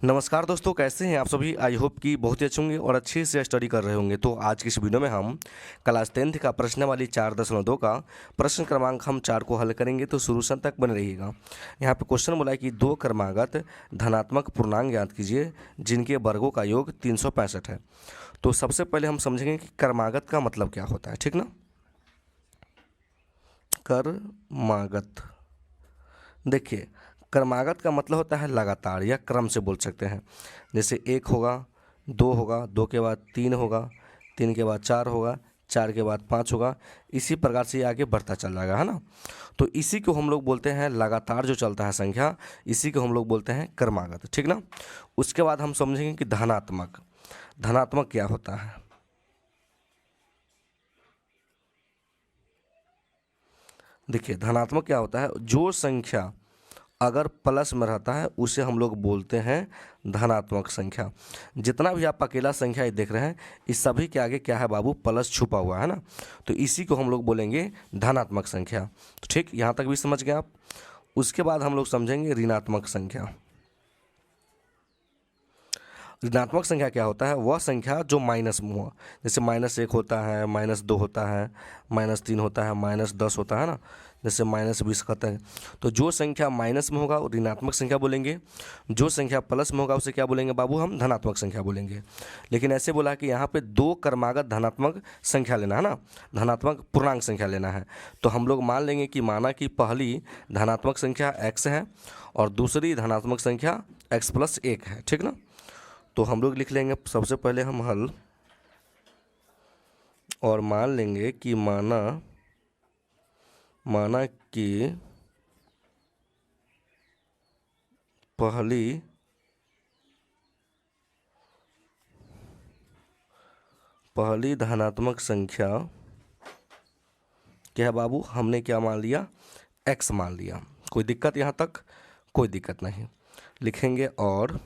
नमस्कार दोस्तों, कैसे हैं आप सभी। आई होप कि बहुत ही अच्छे होंगे और अच्छे से स्टडी कर रहे होंगे। तो आज की इस वीडियो में हम क्लास 10th का प्रश्नावली 4.2 का प्रश्न क्रमांक हम 4 को हल करेंगे। तो शुरू से अंत तक बने रहिएगा। यहाँ पे क्वेश्चन बोला है कि दो क्रमागत धनात्मक पूर्णांक ज्ञात कीजिए जिनके वर्गों का योग 365 है। तो सबसे पहले हम समझेंगे कि क्रमागत का मतलब क्या होता है, ठीक ना। क्रमागत, देखिए क्रमागत का मतलब होता है लगातार या क्रम से बोल सकते हैं। जैसे एक होगा, दो होगा, दो के बाद तीन होगा, तीन के बाद चार होगा, चार के बाद पाँच होगा, इसी प्रकार से ये आगे बढ़ता चल जाएगा, है ना। तो इसी को हम लोग बोलते हैं लगातार जो चलता है संख्या, इसी को हम लोग बोलते हैं क्रमागत, ठीक ना। उसके बाद हम समझेंगे कि धनात्मक, धनात्मक क्या होता है। देखिए धनात्मक क्या होता है, जो संख्या अगर प्लस में रहता है उसे हम लोग बोलते हैं धनात्मक संख्या। जितना भी आप अकेला संख्या ये देख रहे हैं, इस सभी के आगे क्या है बाबू, प्लस छुपा हुआ है ना। तो इसी को हम लोग बोलेंगे धनात्मक संख्या। तो ठीक, यहाँ तक भी समझ गए आप। उसके बाद हम लोग समझेंगे ऋणात्मक संख्या। ऋणात्मक संख्या क्या होता है, वह संख्या जो माइनस में हुआ। जैसे -1 होता है, -2 होता है, -3 होता है, -10 होता है ना। जैसे -20 कहते हैं। तो जो संख्या माइनस में होगा वो ऋणात्मक संख्या बोलेंगे, जो संख्या प्लस में होगा उसे क्या बोलेंगे बाबू, हम धनात्मक संख्या बोलेंगे। लेकिन ऐसे बोला कि यहाँ पे दो क्रमागत धनात्मक संख्या लेना है ना, धनात्मक पूर्णांक संख्या लेना है। तो हम लोग मान लेंगे कि माना कि पहली धनात्मक संख्या x है और दूसरी धनात्मक संख्या x+1 है, ठीक ना। तो हम लोग लिख लेंगे सबसे पहले हम हल, और मान लेंगे कि माना कि पहली धनात्मक संख्या क्या है बाबू, हमने क्या मान लिया, x मान लिया। कोई दिक्कत यहाँ तक, कोई दिक्कत नहीं। लिखेंगे और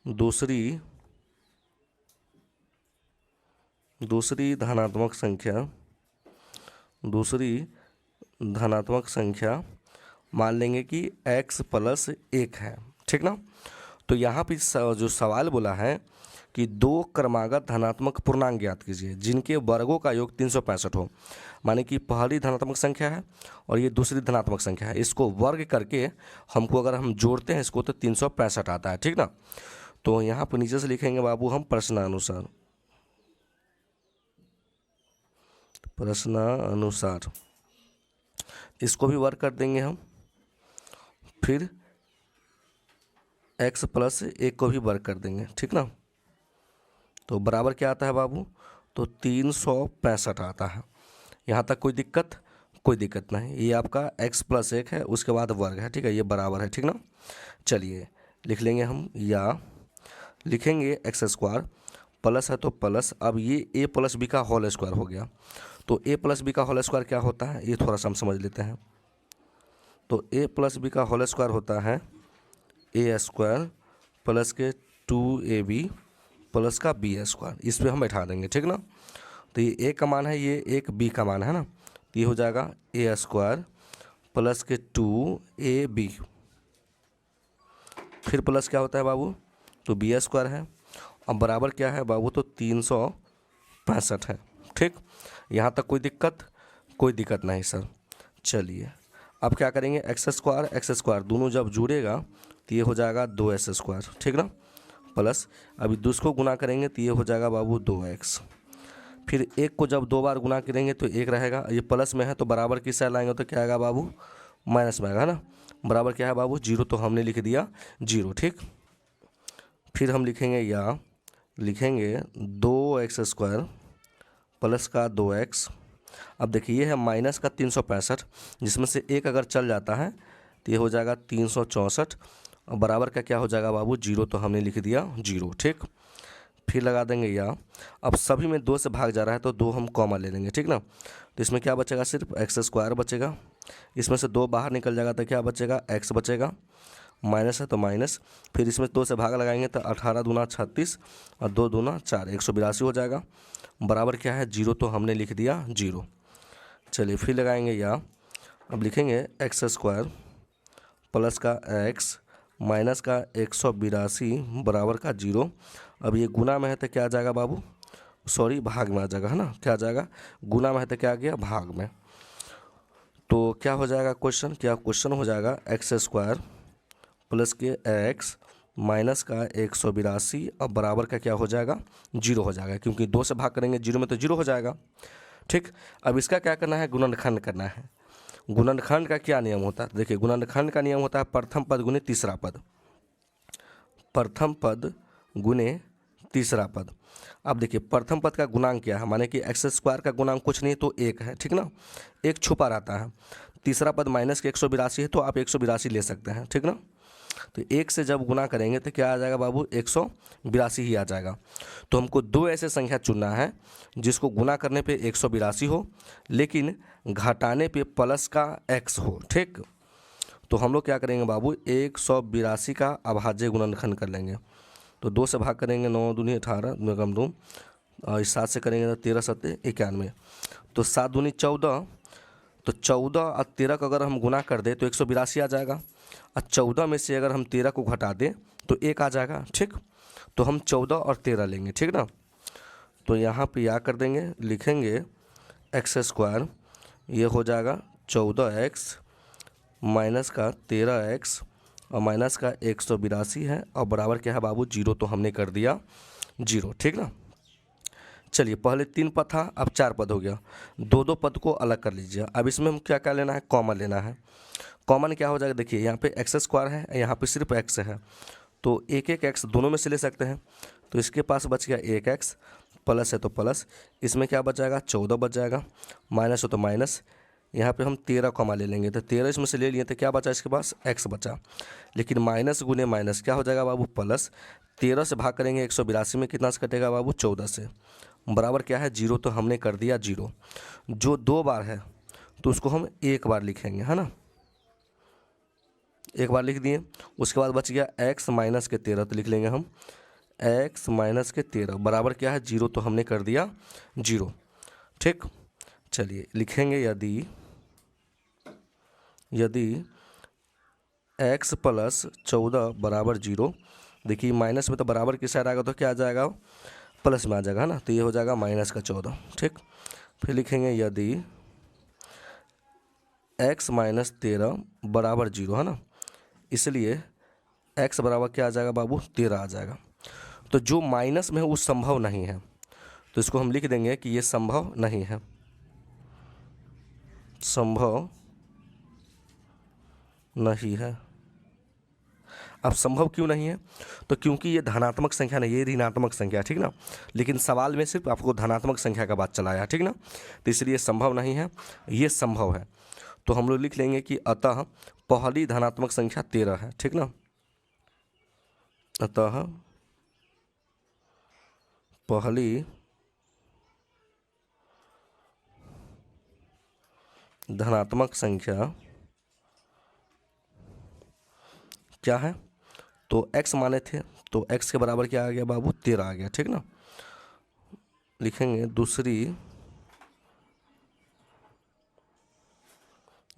दूसरी धनात्मक संख्या मान लेंगे कि x+1 है, ठीक ना। तो यहाँ पे जो सवाल बोला है कि दो क्रमागत धनात्मक पूर्णांक ज्ञात कीजिए जिनके वर्गों का योग 365 हो। माने कि पहली धनात्मक संख्या है और ये दूसरी धनात्मक संख्या है, इसको वर्ग करके हमको अगर हम जोड़ते हैं इसको तो 365 आता है, ठीक ना। तो यहाँ पर नीचे से लिखेंगे बाबू हम प्रश्नानुसार, इसको भी वर्ग कर देंगे हम, फिर x+1 को भी वर्ग कर देंगे, ठीक ना। तो बराबर क्या आता है बाबू, तो 365 आता है। यहाँ तक कोई दिक्कत, कोई दिक्कत नहीं। ये आपका x+1 है, उसके बाद वर्ग है, ठीक है, ये बराबर है, ठीक ना। चलिए लिख लेंगे हम, या लिखेंगे x² प्लस है तो प्लस, अब ये a+b का होल स्क्वायर हो गया। तो a+b का होल स्क्वायर क्या होता है, ये थोड़ा सा हम समझ लेते हैं। तो a+b का होल स्क्वायर होता है a² प्लस के 2ab प्लस का b²। इस पर हम बैठा देंगे, ठीक ना। तो ये a का मान है, ये एक b का मान है ना। तो ये हो जाएगा a² प्लस के 2ab, फिर प्लस क्या होता है बाबू, तो b² है। अब बराबर क्या है बाबू, तो 365 है, ठीक। यहाँ तक कोई दिक्कत, कोई दिक्कत नहीं सर। चलिए अब क्या करेंगे, x² दोनों जब जुड़ेगा तो ये हो जाएगा 2s², ठीक ना, प्लस अभी दूसरे को गुना करेंगे तो ये हो जाएगा बाबू 2x। फिर एक को जब दो बार गुना करेंगे तो एक रहेगा, ये प्लस में है तो बराबर किस साइड लाएंगे तो क्या आएगा बाबू, माइनस में आएगा ना। बराबर क्या है बाबू, 0, तो हमने लिख दिया 0, ठीक। फिर हम लिखेंगे, या लिखेंगे 2x² प्लस का 2x। अब देखिए ये है माइनस का 365, जिसमें से एक अगर चल जाता है तो ये हो जाएगा 364, और बराबर का क्या हो जाएगा बाबू, 0, तो हमने लिख दिया 0, ठीक। फिर लगा देंगे या, अब सभी में 2 से भाग जा रहा है तो 2 हम कॉमन ले लेंगे, ठीक ना। तो इसमें क्या बचेगा, सिर्फ x² बचेगा। इसमें से 2 बाहर निकल जाएगा तो क्या बचेगा, x बचेगा, माइनस है तो माइनस। फिर इसमें 2 से भाग लगाएंगे तो 18 दूना 36 और 2 दूना 4, 182 हो जाएगा। बराबर क्या है, 0, तो हमने लिख दिया 0। चलिए फिर लगाएंगे या, अब लिखेंगे एक्स स्क्वायर प्लस का एक्स माइनस का 182 बराबर का 0। अब ये गुना में है तो क्या आ जाएगा बाबू, सॉरी भाग में आ जाएगा, है ना, क्या आ जाएगा, गुना में है तो क्या आ गया, भाग में। तो क्या हो जाएगा क्वेश्चन, क्या क्वेश्चन हो जाएगा एक्स स्क्वायर प्लस के एक्स माइनस का 182 और बराबर का क्या हो जाएगा, 0 हो जाएगा, क्योंकि 2 से भाग करेंगे 0 में तो 0 हो जाएगा। ठीक, अब इसका क्या करना है, गुणनखंड करना है। गुणनखंड का क्या नियम होता है, देखिए गुणनखंड का नियम होता है प्रथम पद गुने तीसरा पद, प्रथम पद गुने तीसरा पद। अब देखिए प्रथम पद का गुणांक क्या है, माने कि एक्स स्क्वायर का गुणांक कुछ नहीं तो 1 है, ठीक ना, 1 छुपा रहता है। तीसरा पद माइनस के 182 है तो आप 182 ले सकते हैं, ठीक ना। तो 1 से जब गुना करेंगे तो क्या आ जाएगा बाबू, 182 ही आ जाएगा। तो हमको 2 ऐसे संख्या चुनना है जिसको गुना करने पे 182 हो लेकिन घटाने पे प्लस का x हो। ठीक, तो हम लोग क्या करेंगे बाबू, 182 का अभाज्य गुणनखंड कर लेंगे। तो 2 से भाग करेंगे, 9 दूनी 18, 2 कम 2, और 7 से करेंगे तो 13 7 91, तो 7 दूनी 14, तो 14 और 13 का अगर हम गुना कर दें तो 182 आ जाएगा, और 14 में से अगर हम 13 को घटा दें तो 1 आ जाएगा। ठीक, तो हम 14 और 13 लेंगे, ठीक ना। तो यहाँ पे या कर देंगे, लिखेंगे एक्स स्क्वायर, ये हो जाएगा 14x माइनस का 13x और माइनस का 182 है और बराबर क्या है बाबू, 0। तो हमने कर दिया 0, ठीक ना। चलिए पहले 3 पद था, अब 4 पद हो गया। 2 पद को अलग कर लीजिए। अब इसमें हम क्या क्या लेना है, कॉमन लेना है। कॉमन क्या हो जाएगा, देखिए यहाँ पे एक्स स्क्वायर है, यहाँ पे सिर्फ x है, तो एक x दोनों में से ले सकते हैं। तो इसके पास बच गया 1x, प्लस है तो प्लस, इसमें क्या बच जाएगा, 14 बच जाएगा, माइनस हो तो माइनस, यहाँ पे हम 13 कॉमा ले लेंगे तो 13 इसमें से ले लिए तो क्या बचा, इसके पास x बचा। लेकिन माइनस गुने माइनस क्या हो जाएगा बाबू, प्लस। 13 से भाग करेंगे 182 में, कितना से कटेगा बाबू, 14 से, बराबर क्या है, 0। तो हमने कर दिया 0। जो 2 बार है तो उसको हम 1 बार लिखेंगे, है ना, 1 बार लिख दिए। उसके बाद बच गया x माइनस के 13, तो लिख लेंगे हम x माइनस के 13 बराबर क्या है, 0। तो हमने कर दिया 0। ठीक, चलिए लिखेंगे यदि x प्लस 14 बराबर 0, देखिए माइनस में तो बराबर की साइड आएगा तो क्या आ जाएगा, प्लस में आ जाएगा, है ना, तो ये हो जाएगा माइनस का 14। ठीक, फिर लिखेंगे यदि x माइनस 13 बराबर 0, है ना, इसलिए x बराबर क्या आ जाएगा बाबू, 13 आ जाएगा। तो जो माइनस में है वो संभव नहीं है, तो इसको हम लिख देंगे कि ये संभव नहीं है, संभव नहीं है। अब संभव क्यों नहीं है, तो क्योंकि ये धनात्मक संख्या नहीं, ये ऋणात्मक संख्या, ठीक ना। लेकिन सवाल में सिर्फ आपको धनात्मक संख्या का बात चलाया, ठीक ना, तो इसलिए संभव नहीं है, ये संभव है। तो हम लोग लिख लेंगे कि अतः पहली धनात्मक संख्या 13 है, ठीक ना, अतः पहली धनात्मक संख्या क्या है, तो x माने थे तो x के बराबर क्या आ गया बाबू, 13 आ गया, ठीक ना। लिखेंगे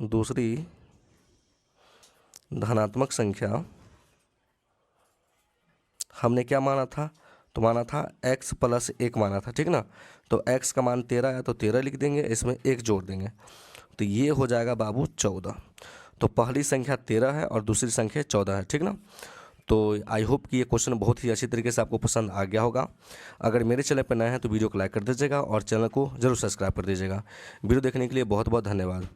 दूसरी धनात्मक संख्या हमने क्या माना था, तो माना था x प्लस 1 माना था, ठीक ना। तो x का मान 13 है तो 13 लिख देंगे, इसमें 1 जोड़ देंगे, तो ये हो जाएगा बाबू 14। तो पहली संख्या 13 है और दूसरी संख्या 14 है, ठीक ना। तो आई होप कि ये क्वेश्चन बहुत ही अच्छी तरीके से आपको पसंद आ गया होगा। अगर मेरे चैनल पर नए हैं तो वीडियो को लाइक कर दीजिएगा और चैनल को जरूर सब्सक्राइब कर दीजिएगा। वीडियो देखने के लिए बहुत बहुत धन्यवाद।